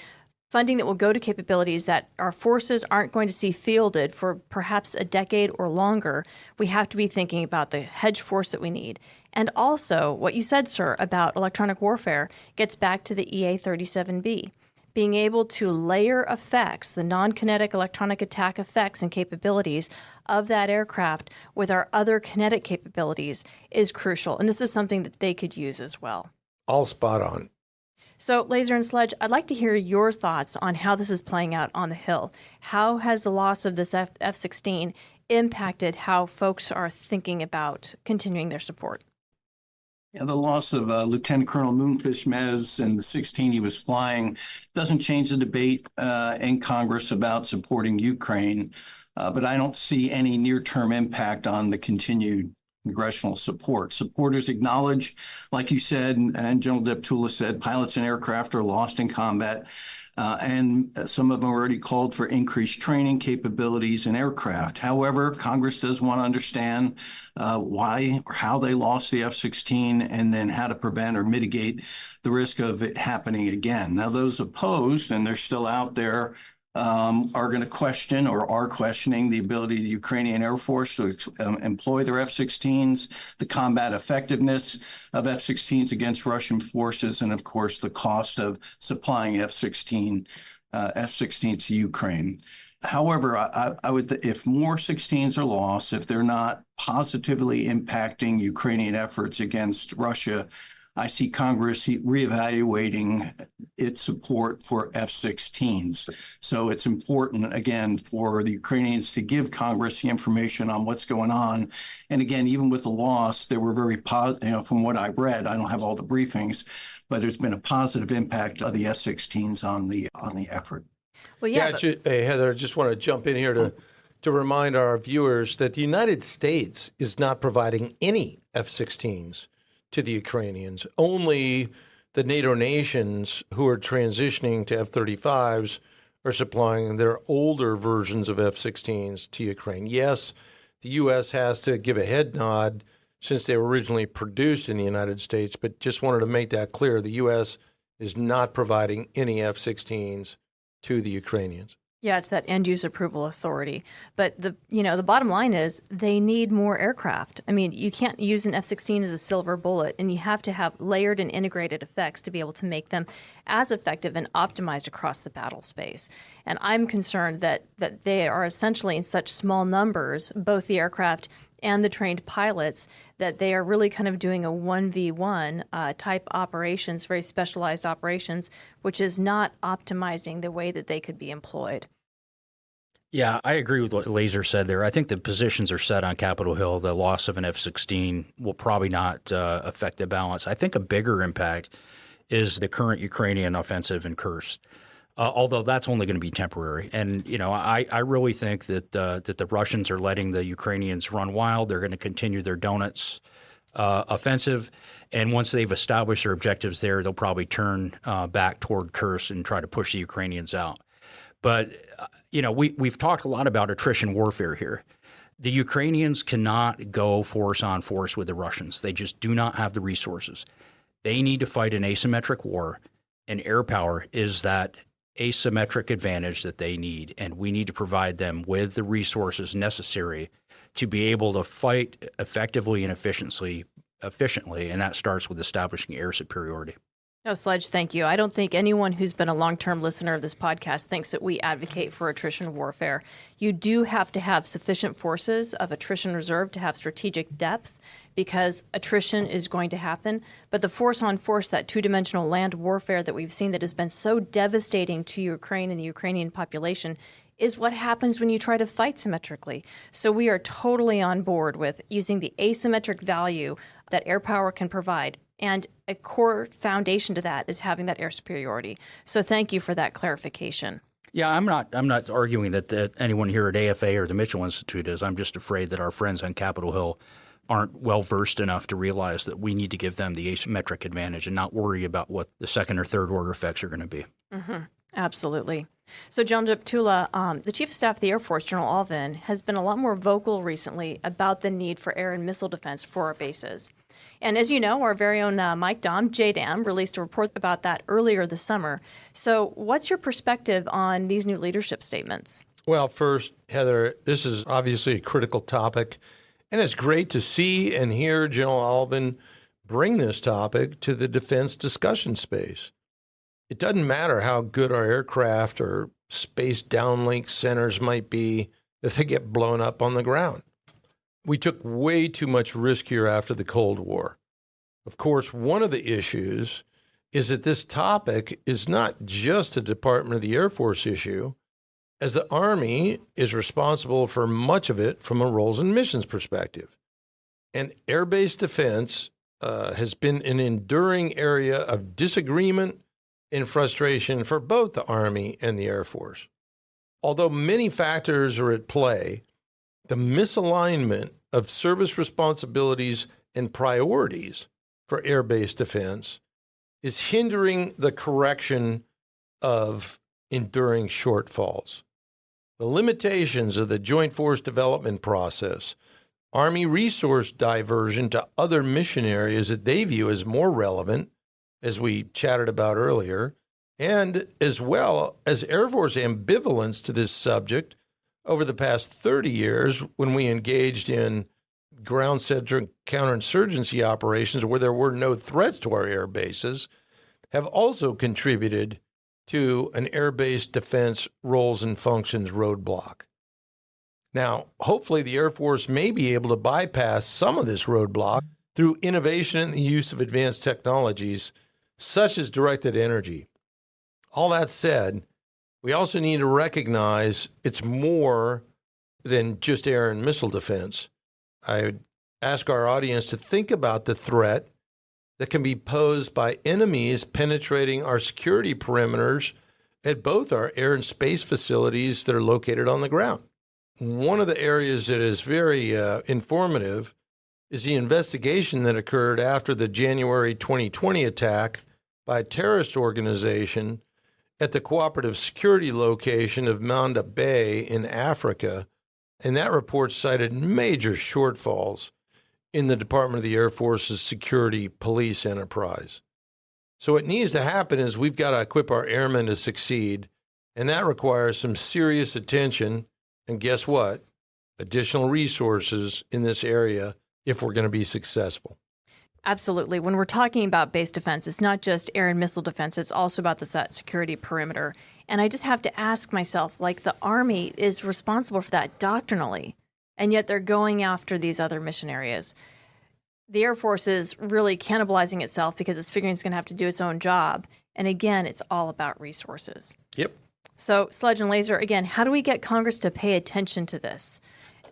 funding that will go to capabilities that our forces aren't going to see fielded for perhaps a decade or longer, we have to be thinking about the hedge force that we need. And also, what you said, sir, about electronic warfare gets back to the EA-37B. Being able to layer effects, the non-kinetic electronic attack effects and capabilities of that aircraft with our other kinetic capabilities is crucial. And this is something that they could use as well. All spot on. So, Laser and Sledge, I'd like to hear your thoughts on how this is playing out on the Hill. How has the loss of this F-16 impacted how folks are thinking about continuing their support? Yeah, the loss of Lieutenant Colonel Moonfish Mez and the 16 he was flying doesn't change the debate in Congress about supporting Ukraine, but I don't see any near-term impact on the continued congressional support. Supporters acknowledge, like you said, and General Deptula said, pilots and aircraft are lost in combat. And some of them already called for increased training capabilities in aircraft. However, Congress does want to understand why or how they lost the F-16 and then how to prevent or mitigate the risk of it happening again. Now, those opposed, and they're still out there, are going to question or are questioning the ability of the Ukrainian Air Force to employ their F-16s, the combat effectiveness of F-16s against Russian forces, and of course, the cost of supplying F-16 to Ukraine. However, I would, if more 16s are lost, if they're not positively impacting Ukrainian efforts against Russia, I see Congress reevaluating its support for F-16s. So it's important, again, for the Ukrainians to give Congress the information on what's going on. And again, even with the loss, they were very positive, from what I've read. I don't have all the briefings, but there's been a positive impact of the F-16s on the effort. Well, Hey, Heather, I just want to jump in here to remind our viewers that the United States is not providing any F-16s to the Ukrainians. Only the NATO nations who are transitioning to F-35s are supplying their older versions of F-16s to Ukraine. Yes, the U.S. has to give a head nod since they were originally produced in the United States, but just wanted to make that clear. The U.S. is not providing any F-16s to the Ukrainians. Yeah, it's that end-use approval authority. But the bottom line is they need more aircraft. I mean, you can't use an F-16 as a silver bullet, and you have to have layered and integrated effects to be able to make them as effective and optimized across the battle space. And I'm concerned that they are essentially in such small numbers, both the aircraft and the trained pilots, that they are really kind of doing a 1v1 type operations, very specialized operations, which is not optimizing the way that they could be employed. Yeah, I agree with what Laser said there. I think the positions are set on Capitol Hill. The loss of an F-16 will probably not affect the balance. I think a bigger impact is the current Ukrainian offensive in Kursk. Although that's only going to be temporary. And, I really think that the Russians are letting the Ukrainians run wild. They're going to continue their donuts offensive. And once they've established their objectives there, they'll probably turn back toward Kursk and try to push the Ukrainians out. But, we've talked a lot about attrition warfare here. The Ukrainians cannot go force on force with the Russians. They just do not have the resources. They need to fight an asymmetric war, and air power is that asymmetric advantage that they need, and we need to provide them with the resources necessary to be able to fight effectively and efficiently, and that starts with establishing air superiority. No, Sledge, thank you. I don't think anyone who's been a long-term listener of this podcast thinks that we advocate for attrition warfare. You do have to have sufficient forces of attrition reserve to have strategic depth, because attrition is going to happen. But the force-on-force, that two-dimensional land warfare that we've seen that has been so devastating to Ukraine and the Ukrainian population, is what happens when you try to fight symmetrically. So we are totally on board with using the asymmetric value that air power can provide. And a core foundation to that is having that air superiority. So thank you for that clarification. Yeah, I'm not arguing that anyone here at AFA or the Mitchell Institute is. I'm just afraid that our friends on Capitol Hill aren't well versed enough to realize that we need to give them the asymmetric advantage and not worry about what the second or third order effects are going to be. Mm-hmm. Absolutely. So, John Deptula, the Chief of Staff of the Air Force, General Allvin, has been a lot more vocal recently about the need for air and missile defense for our bases. And as you know, our very own Mike Dahm, JDAM, released a report about that earlier this summer. So what's your perspective on these new leadership statements? Well, first, Heather, this is obviously a critical topic, and it's great to see and hear General Allvin bring this topic to the defense discussion space. It doesn't matter how good our aircraft or space downlink centers might be if they get blown up on the ground. We took way too much risk here after the Cold War. Of course, one of the issues is that this topic is not just a Department of the Air Force issue, as the Army is responsible for much of it from a roles and missions perspective. And air-based defense has been an enduring area of disagreement and frustration for both the Army and the Air Force. Although many factors are at play, the misalignment of service responsibilities and priorities for air-based defense is hindering the correction of enduring shortfalls. The limitations of the Joint Force Development process, Army resource diversion to other mission areas that they view as more relevant, as we chatted about earlier, and as well as Air Force ambivalence to this subject over the past 30 years when we engaged in ground-centric counterinsurgency operations where there were no threats to our air bases, have also contributed to an air-based defense roles and functions roadblock. Now, hopefully the Air Force may be able to bypass some of this roadblock through innovation and the use of advanced technologies such as directed energy. All that said, we also need to recognize it's more than just air and missile defense. I would ask our audience to think about the threat that can be posed by enemies penetrating our security perimeters at both our air and space facilities that are located on the ground. One of the areas that is very informative is the investigation that occurred after the January 2020 attack by a terrorist organization at the cooperative security location of Manda Bay in Africa, and that report cited major shortfalls in the Department of the Air Force's security police enterprise. So what needs to happen is we've got to equip our airmen to succeed, and that requires some serious attention, and guess what? Additional resources in this area if we're going to be successful. Absolutely. When we're talking about base defense, it's not just air and missile defense, it's also about the security perimeter. And I just have to ask myself, like, the Army is responsible for that doctrinally, and yet they're going after these other mission areas. The Air Force is really cannibalizing itself because it's figuring it's going to have to do its own job. And again, it's all about resources. Yep. So, Sledge and Laser, again, how do we get Congress to pay attention to this?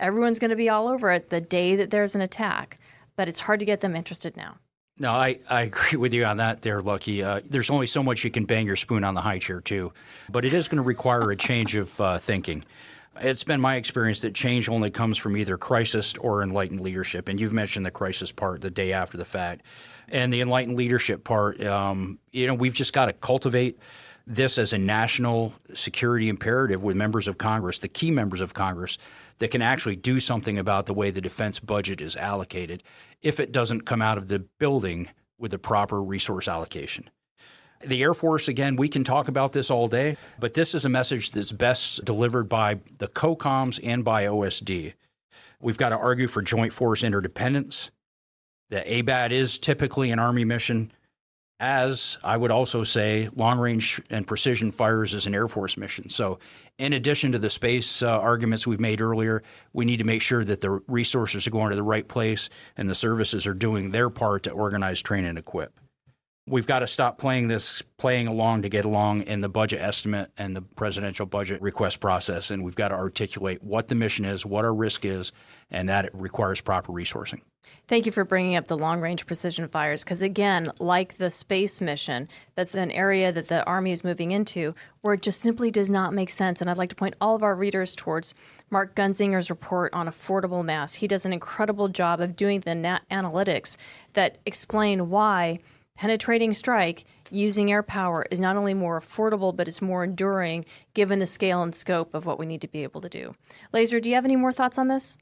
Everyone's going to be all over it the day that there's an attack, but it's hard to get them interested now. No, I agree with you on that there, Lucky. There's only so much you can bang your spoon on the high chair, too. But it is going to require a change of thinking. It's been my experience that change only comes from either crisis or enlightened leadership. And you've mentioned the crisis part the day after the fact. And the enlightened leadership part, we've just got to cultivate this as a national security imperative with members of Congress, the key members of Congress, that can actually do something about the way the defense budget is allocated if it doesn't come out of the building with the proper resource allocation. The Air Force, again, we can talk about this all day, but this is a message that's best delivered by the COCOMs and by OSD. We've got to argue for joint force interdependence. The ABAT is typically an Army mission, as I would also say long-range and precision fires is an Air Force mission. So in addition to the space arguments we've made earlier, we need to make sure that the resources are going to the right place and the services are doing their part to organize, train, and equip. We've got to stop playing along to get along in the budget estimate and the presidential budget request process, and we've got to articulate what the mission is, what our risk is, and that it requires proper resourcing. Thank you for bringing up the long-range precision fires, because again, like the space mission, that's an area that the Army is moving into where it just simply does not make sense. And I'd like to point all of our readers towards Mark Gunzinger's report on affordable mass. He does an incredible job of doing the analytics that explain why penetrating strike using air power is not only more affordable, but it's more enduring given the scale and scope of what we need to be able to do. Laser, do you have any more thoughts on this?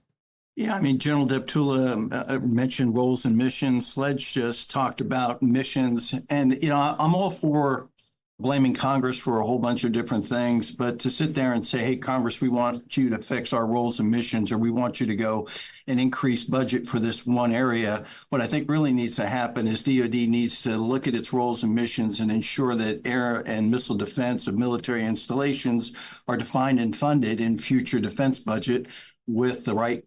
Yeah, I mean, General Deptula mentioned roles and missions. Sledge just talked about missions. And, I'm all for blaming Congress for a whole bunch of different things. But to sit there and say, hey, Congress, we want you to fix our roles and missions, or we want you to go and increase budget for this one area. What I think really needs to happen is DoD needs to look at its roles and missions and ensure that air and missile defense of military installations are defined and funded in future defense budget with the right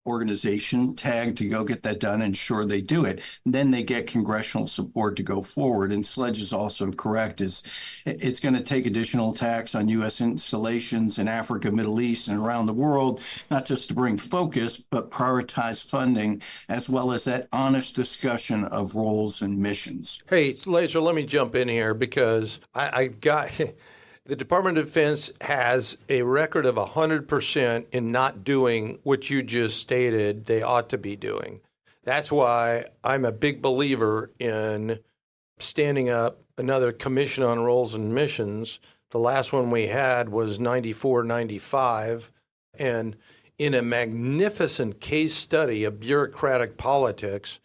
organization tagged to go get that done, ensure they do it. And then they get congressional support to go forward. And Sledge is also correct, it's going to take additional tax on U.S. installations in Africa, Middle East, and around the world, not just to bring focus, but prioritize funding, as well as that honest discussion of roles and missions. Hey, Laser, let me jump in here because I got... The Department of Defense has a record of 100% in not doing what you just stated they ought to be doing. That's why I'm a big believer in standing up another commission on roles and missions. The last one we had was 94, 95. And in a magnificent case study of bureaucratic politics,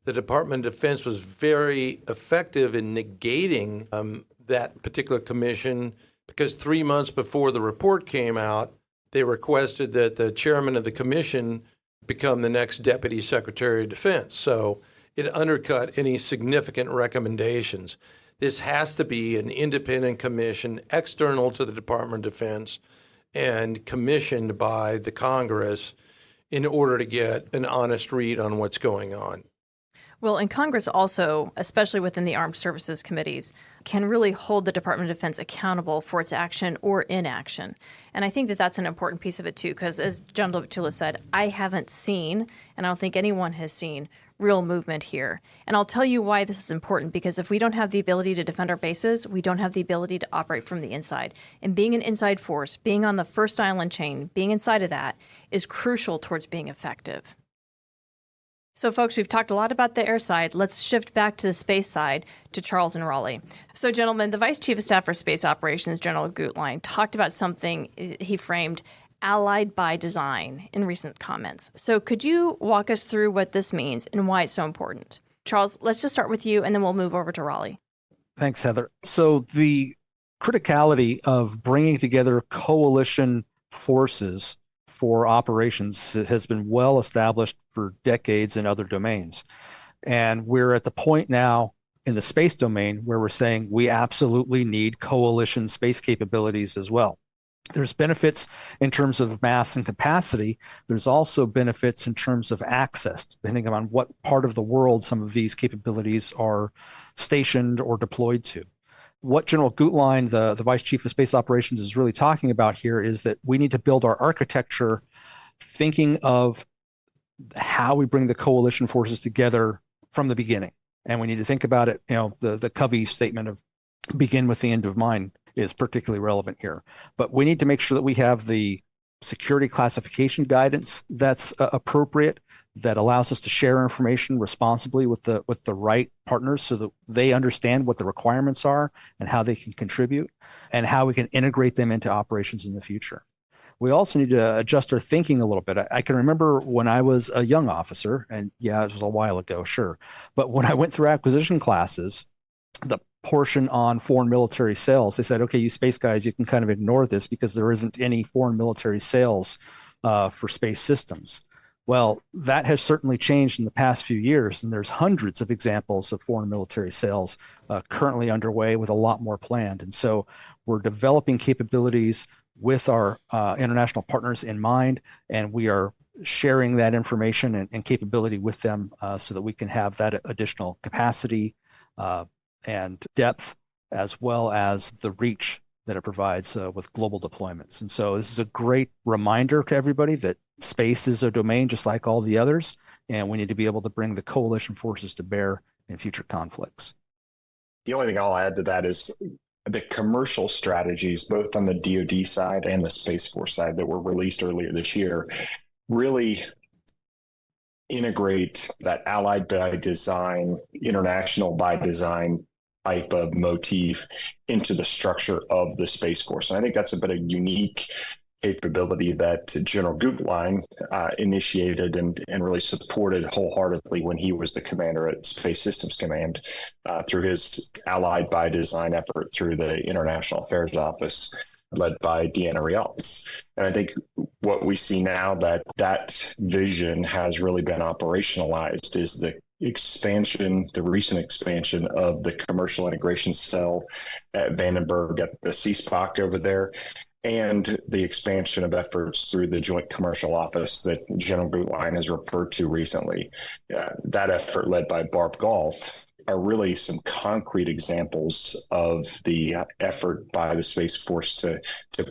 the Department of Defense was very effective in negating that particular commission, because 3 months before the report came out, they requested that the chairman of the commission become the next Deputy Secretary of Defense. So it undercut any significant recommendations. This has to be an independent commission external to the Department of Defense and commissioned by the Congress in order to get an honest read on what's going on. Well, and Congress also, especially within the armed services committees, can really hold the Department of Defense accountable for its action or inaction. And I think that that's an important piece of it, too, because as General Deptula said, I haven't seen, and I don't think anyone has seen, real movement here. And I'll tell you why this is important, because if we don't have the ability to defend our bases, we don't have the ability to operate from the inside. And being an inside force, being on the first island chain, being inside of that is crucial towards being effective. So, folks, we've talked a lot about the air side. Let's shift back to the space side to Charles and Raleigh. So, gentlemen, the Vice Chief of Staff for Space Operations, General Gutlein, talked about something he framed allied by design in recent comments. So could you walk us through what this means and why it's so important? Charles, let's just start with you, and then we'll move over to Raleigh. Thanks, Heather. So the criticality of bringing together coalition forces for operations has been well established for decades in other domains. And we're at the point now in the space domain where we're saying we absolutely need coalition space capabilities as well. There's benefits in terms of mass and capacity. There's also benefits in terms of access, depending on what part of the world some of these capabilities are stationed or deployed to. What General Gutlein, the Vice Chief of Space Operations, is really talking about here is that we need to build our architecture thinking of how we bring the coalition forces together from the beginning. And we need to think about it, the Covey statement of begin with the end of mind is particularly relevant here. But we need to make sure that we have the security classification guidance that's appropriate, that allows us to share information responsibly with the right partners so that they understand what the requirements are and how they can contribute and how we can integrate them into operations in the future. We also need to adjust our thinking a little bit. I can remember when I was a young officer, and yeah, it was a while ago, sure. But when I went through acquisition classes, the portion on foreign military sales, they said, okay, you space guys, you can kind of ignore this because there isn't any foreign military sales for space systems. Well, that has certainly changed in the past few years, and there's hundreds of examples of foreign military sales currently underway with a lot more planned. And so we're developing capabilities with our international partners in mind, and we are sharing that information and capability with them so that we can have that additional capacity and depth, as well as the reach that it provides with global deployments. And so this is a great reminder to everybody that Space is a domain just like all the others, and we need to be able to bring the coalition forces to bear in future conflicts. The only thing I'll add to that is the commercial strategies, both on the DoD side and the Space Force side that were released earlier this year, really integrate that allied by design, international by design type of motif into the structure of the Space Force. And I think that's a bit of unique capability that General Gutlein initiated and really supported wholeheartedly when he was the commander at Space Systems Command through his allied by design effort through the International Affairs Office led by Deanna Reales. And I think what we see now that vision has really been operationalized is the recent expansion of the commercial integration cell at Vandenberg at the CSPOC over there, and the expansion of efforts through the Joint Commercial Office that General Gutlein has referred to recently. That effort led by Barb Golf are really some concrete examples of the effort by the Space Force to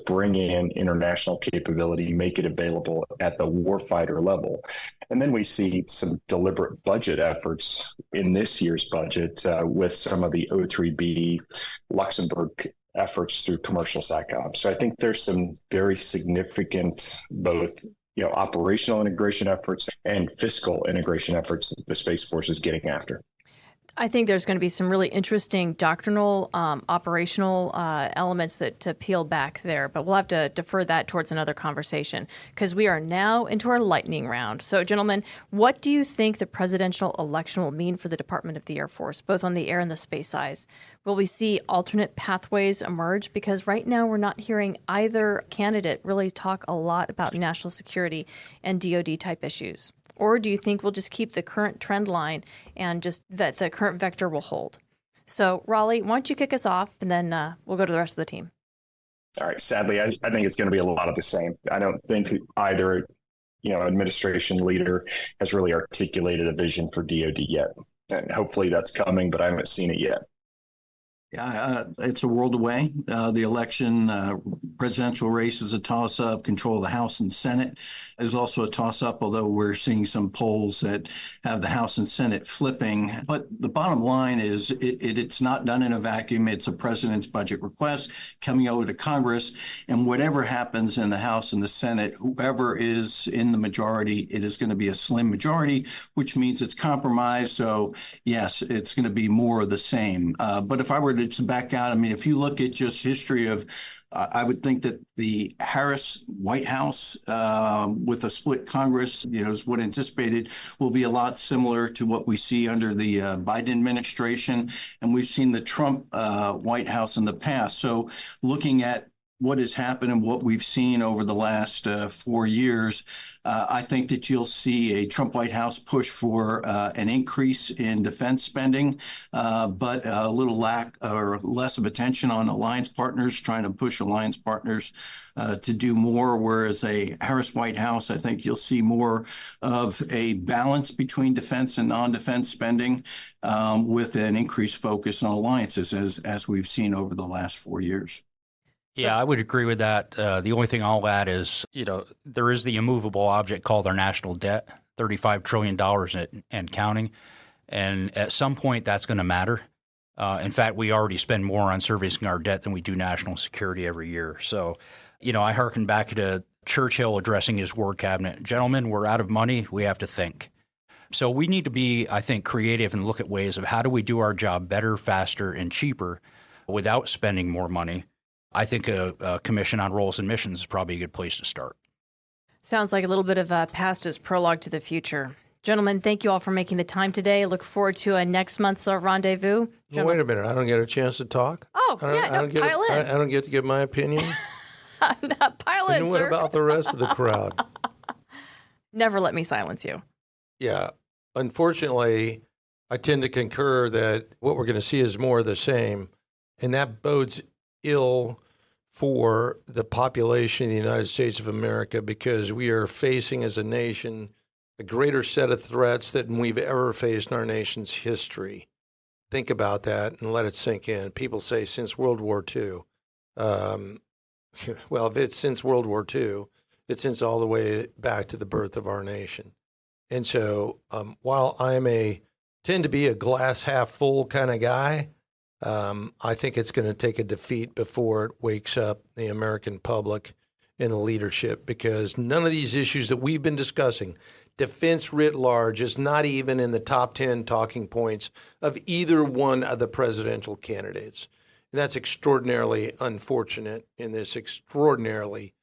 bring in international capability, make it available at the warfighter level. And then we see some deliberate budget efforts in this year's budget with some of the O3B Luxembourg efforts through commercial SATCOM. So I think there's some very significant both operational integration efforts and fiscal integration efforts that the Space Force is getting after. I think there's going to be some really interesting doctrinal, operational elements to peel back there, but we'll have to defer that towards another conversation because we are now into our lightning round. So, gentlemen, what do you think the presidential election will mean for the Department of the Air Force, both on the air and the space side? Will we see alternate pathways emerge? Because right now we're not hearing either candidate really talk a lot about national security and DoD type issues. Or do you think we'll just keep the current trend line and just that the current vector will hold? So, Raleigh, why don't you kick us off, and then we'll go to the rest of the team. All right. Sadly, I think it's going to be a lot of the same. I don't think either, administration leader has really articulated a vision for DoD yet. And hopefully that's coming, but I haven't seen it yet. Yeah, it's a world away. The election, presidential race is a toss-up. Control of the House and Senate is also a toss-up, although we're seeing some polls that have the House and Senate flipping. But the bottom line is it's not done in a vacuum. It's a president's budget request coming over to Congress. And whatever happens in the House and the Senate, whoever is in the majority, it is going to be a slim majority, which means it's compromised. So, yes, it's going to be more of the same. But if I were to just back out, I mean, if you look at just history of, I would think that the Harris White House with a split Congress, is what anticipated, will be a lot similar to what we see under the Biden administration. And we've seen the Trump White House in the past. So looking at what has happened and what we've seen over the last 4 years, I think that you'll see a Trump White House push for an increase in defense spending, but a little lack or less of attention on alliance partners, trying to push alliance partners to do more. Whereas a Harris White House, I think you'll see more of a balance between defense and non-defense spending with an increased focus on alliances as we've seen over the last 4 years. Yeah, I would agree with that. The only thing I'll add is, there is the immovable object called our national debt, $35 trillion and counting. And at some point, that's going to matter. In fact, we already spend more on servicing our debt than we do national security every year. So, I hearken back to Churchill addressing his war cabinet. Gentlemen, we're out of money. We have to think. So we need to be, I think, creative and look at ways of how do we do our job better, faster, and cheaper without spending more money. I think a commission on roles and missions is probably a good place to start. Sounds like a little bit of a past as prologue to the future. Gentlemen, thank you all for making the time today. Look forward to next month's rendezvous. Wait a minute. I don't get a chance to talk? Oh, pile in. I don't get to give my opinion? Pile in, and what sir. about the rest of the crowd? Never let me silence you. Yeah. Unfortunately, I tend to concur that what we're going to see is more of the same, and that bodes ill for the population of the United States of America, because we are facing as a nation a greater set of threats than we've ever faced in our nation's history. Think about that and let it sink in. People say since World War II. Well, if it's since World War II, that since all the way back to the birth of our nation. And so while tend to be a glass half full kind of guy, I think it's going to take a defeat before it wakes up the American public and the leadership, because none of these issues that we've been discussing, defense writ large, is not even in the top 10 talking points of either one of the presidential candidates. And that's extraordinarily unfortunate in this extraordinarily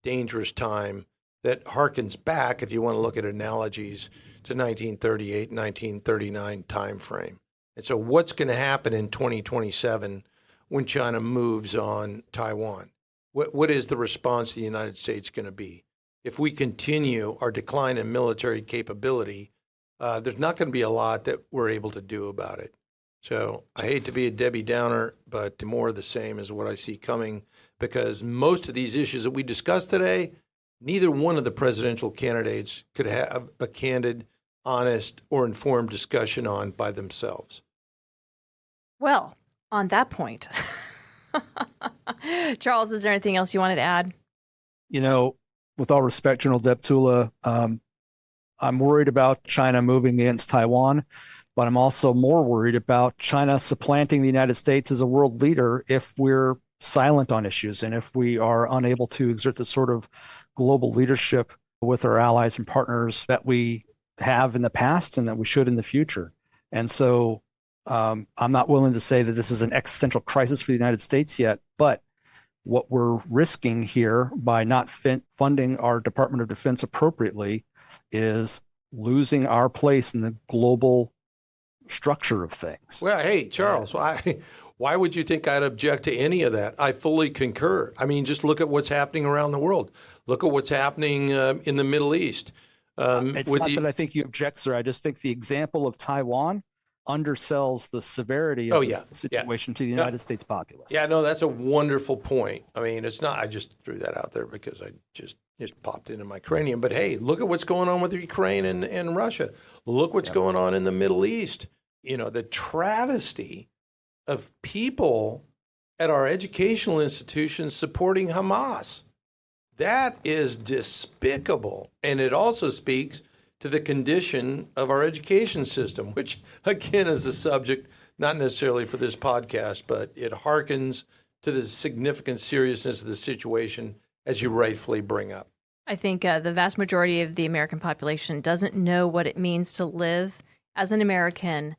dangerous time that harkens back, if you want to look at analogies, to 1938, 1939 timeframe. And so what's going to happen in 2027 when China moves on Taiwan? What is the response of the United States going to be? If we continue our decline in military capability, there's not going to be a lot that we're able to do about it. So I hate to be a Debbie Downer, but more of the same is what I see coming, because most of these issues that we discussed today, neither one of the presidential candidates could have a candid, honest, or informed discussion on by themselves. Well, on that point, Charles, is there anything else you wanted to add? You know, with all respect, General Deptula, I'm worried about China moving against Taiwan, but I'm also more worried about China supplanting the United States as a world leader if we're silent on issues and if we are unable to exert the sort of global leadership with our allies and partners that we have in the past and that we should in the future. And so I'm not willing to say that this is an existential crisis for the United States yet, but what we're risking here by not funding our Department of Defense appropriately is losing our place in the global structure of things. Well, hey, Charles, why would you think I'd object to any of that? I fully concur. I mean, just look at what's happening around the world. Look at what's happening in the Middle East. It's not that I think you object, sir. I just think the example of Taiwan undersells the severity of the situation to the United States populace. Yeah, no, that's a wonderful point. I mean, it's not, I just threw that out there because it popped into my cranium. But hey, look at what's going on with Ukraine and Russia. Look what's going on in the Middle East. You know, the travesty of people at our educational institutions supporting Hamas. That is despicable. And it also speaks to the condition of our education system, which, again, is a subject not necessarily for this podcast, but it harkens to the significant seriousness of the situation, as you rightfully bring up. I think the vast majority of the American population doesn't know what it means to live as an American,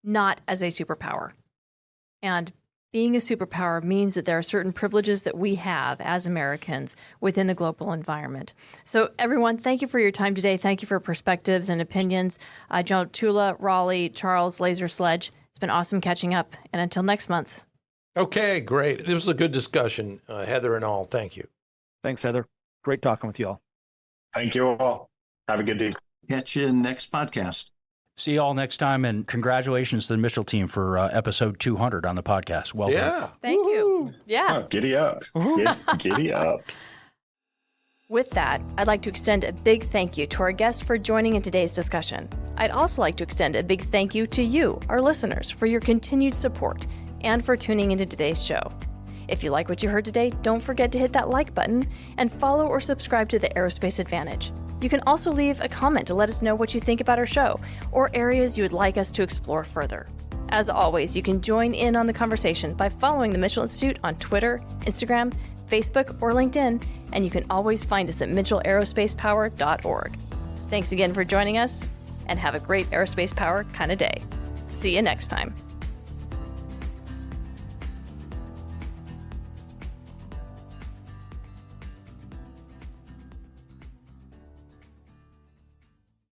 not as a superpower. And being a superpower means that there are certain privileges that we have as Americans within the global environment. So everyone, thank you for your time today. Thank you for perspectives and opinions. General Tula, Raleigh, Charles, Laser Sledge, it's been awesome catching up. And until next month. Okay, great. This was a good discussion, Heather and all. Thank you. Thanks, Heather. Great talking with you all. Thank you all. Have a good day. Catch you next podcast. See you all next time, and congratulations to the Mitchell team for episode 200 on the podcast. Well done. Thank you. Yeah. Oh, giddy up. Giddy up. With that, I'd like to extend a big thank you to our guests for joining in today's discussion. I'd also like to extend a big thank you to you, our listeners, for your continued support and for tuning into today's show. If you like what you heard today, don't forget to hit that like button and follow or subscribe to the Aerospace Advantage. You can also leave a comment to let us know what you think about our show or areas you would like us to explore further. As always, you can join in on the conversation by following the Mitchell Institute on Twitter, Instagram, Facebook, or LinkedIn, and you can always find us at mitchellaerospacepower.org. Thanks again for joining us, and have a great aerospace power kind of day. See you next time.